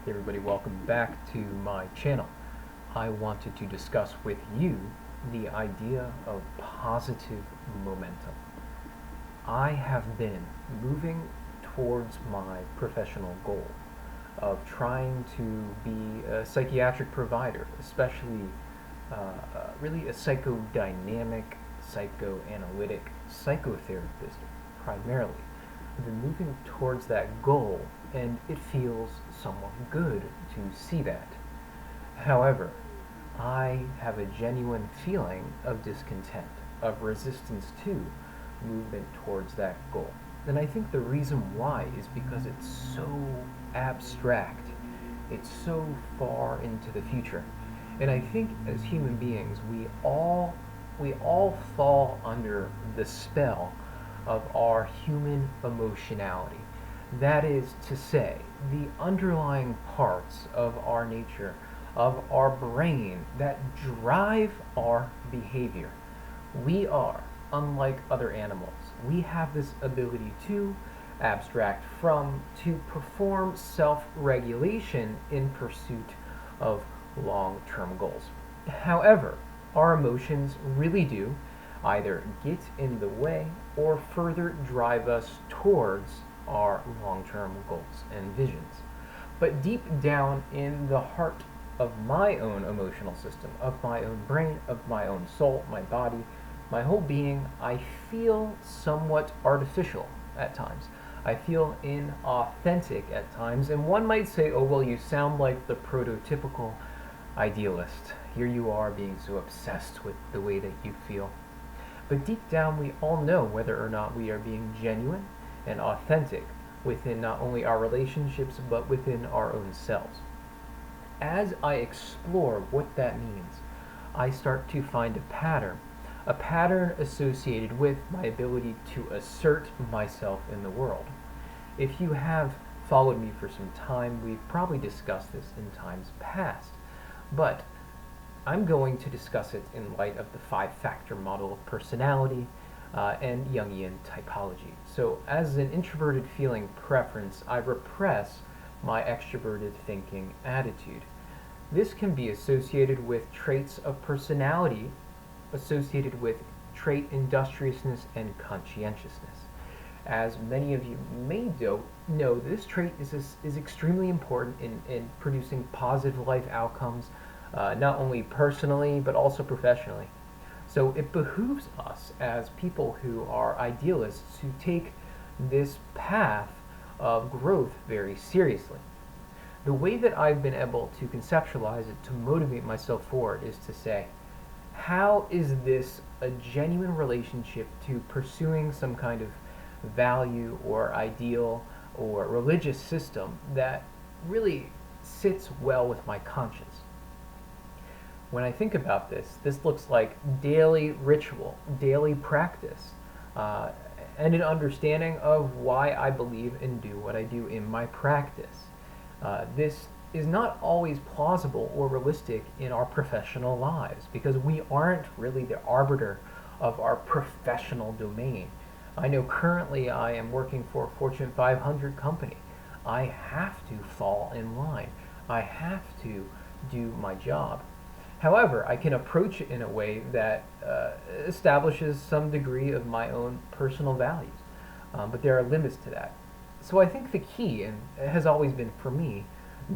Hey everybody, welcome back to my channel. I wanted to discuss with you the idea of positive momentum. I have been moving towards my professional goal of trying to be a psychiatric provider, especially really a psychodynamic, psychoanalytic psychotherapist primarily. I've been moving towards that goal, and it feels somewhat good to see that. However, I have a genuine feeling of discontent, of resistance to movement towards that goal. And I think the reason why is because it's so abstract. It's so far into the future. And I think as human beings, we all fall under the spell of our human emotionality. That is to say, the underlying parts of our nature, of our brain that drive our behavior. We are, unlike other animals, we have this ability to abstract from, to perform self-regulation in pursuit of long-term goals. However, our emotions really do either get in the way or further drive us towards our long-term goals and visions. But deep down in the heart of my own emotional system, of my own brain, of my own soul, my body, my whole being, I feel somewhat artificial at times. I feel inauthentic at times, and one might say, oh, well, you sound like the prototypical idealist. Here you are being so obsessed with the way that you feel. But deep down, we all know whether or not we are being genuine and authentic within not only our relationships, but within our own selves. As I explore what that means, I start to find a pattern associated with my ability to assert myself in the world. If you have followed me for some time, we've probably discussed this in times past, but I'm going to discuss it in light of the five-factor model of personality and Jungian typology. So as an introverted feeling preference, I repress my extroverted thinking attitude. This can be associated with traits of personality, associated with trait industriousness and conscientiousness. As many of you may know, this trait is extremely important in producing positive life outcomes, not only personally, but also professionally. So it behooves us as people who are idealists to take this path of growth very seriously. The way that I've been able to conceptualize it to motivate myself forward is to say, how is this a genuine relationship to pursuing some kind of value or ideal or religious system that really sits well with my conscience? When I think about this, this looks like daily ritual, daily practice, and an understanding of why I believe and do what I do in my practice. This is not always plausible or realistic in our professional lives because we aren't really the arbiter of our professional domain. I know currently I am working for a Fortune 500 company. I have to fall in line. I have to do my job. However, I can approach it in a way that establishes some degree of my own personal values, but there are limits to that. So I think the key, and it has always been for me,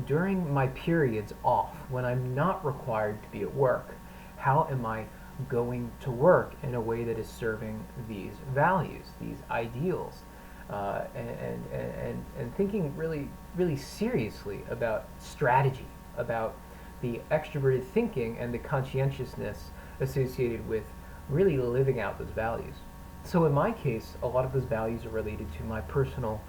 during my periods off, when I'm not required to be at work, how am I going to work in a way that is serving these values, these ideals, and thinking really seriously about strategy, about the extroverted thinking and the conscientiousness associated with really living out those values. So in my case, a lot of those values are related to my personal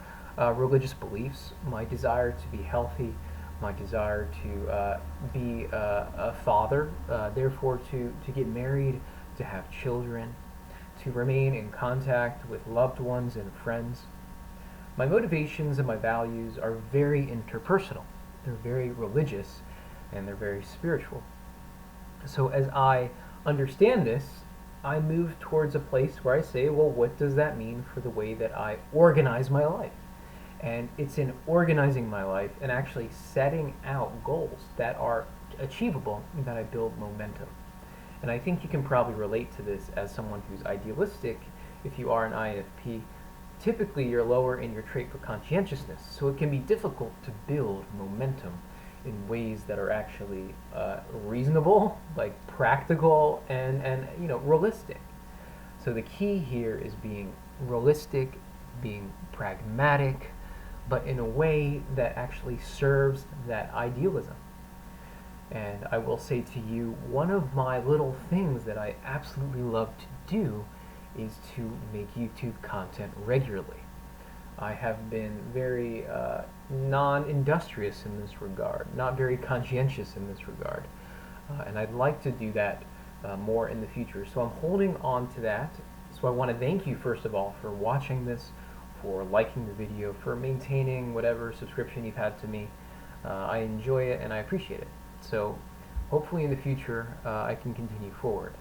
religious beliefs, my desire to be healthy, my desire to be a father, therefore to get married, to have children, to remain in contact with loved ones and friends. My motivations and my values are very interpersonal. They're very religious and they're very spiritual. So as I understand this, I move towards a place where I say, well, what does that mean for the way that I organize my life? And it's in organizing my life and actually setting out goals that are achievable that I build momentum. And I think you can probably relate to this as someone who's idealistic. If you are an INFP, typically you're lower in your trait for conscientiousness, so it can be difficult to build momentum in ways that are actually reasonable, like practical, and realistic. So the key here is being realistic, being pragmatic, but in a way that actually serves that idealism. And I will say to you, one of my little things that I absolutely love to do is to make YouTube content regularly. I have been very non-industrious in this regard, not very conscientious in this regard, and I'd like to do that more in the future. So I'm holding on to that. So I want to thank you, first of all, for watching this, for liking the video, for maintaining whatever subscription you've had to me. I enjoy it and I appreciate it. So hopefully in the future I can continue forward.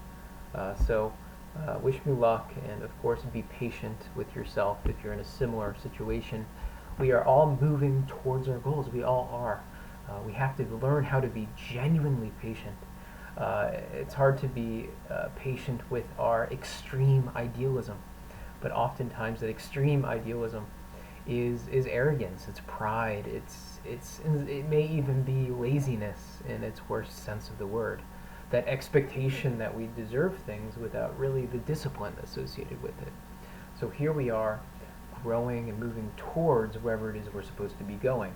Wish me luck, and of course be patient with yourself if you're in a similar situation. We are all moving towards our goals. We all are. We have to learn how to be genuinely patient. It's hard to be patient with our extreme idealism, but oftentimes that extreme idealism is arrogance, it's pride, it may even be laziness in its worst sense of the word. That expectation that we deserve things without really the discipline associated with it. So here we are, growing and moving towards wherever it is we're supposed to be going.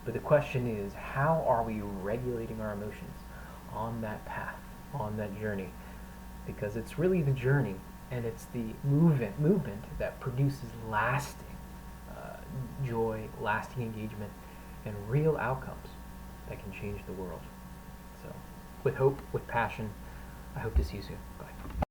But the question is, how are we regulating our emotions on that path, on that journey? Because it's really the journey, and it's the movement that produces lasting joy, lasting engagement, and real outcomes that can change the world. So, with hope, with passion, I hope to see you soon. Bye.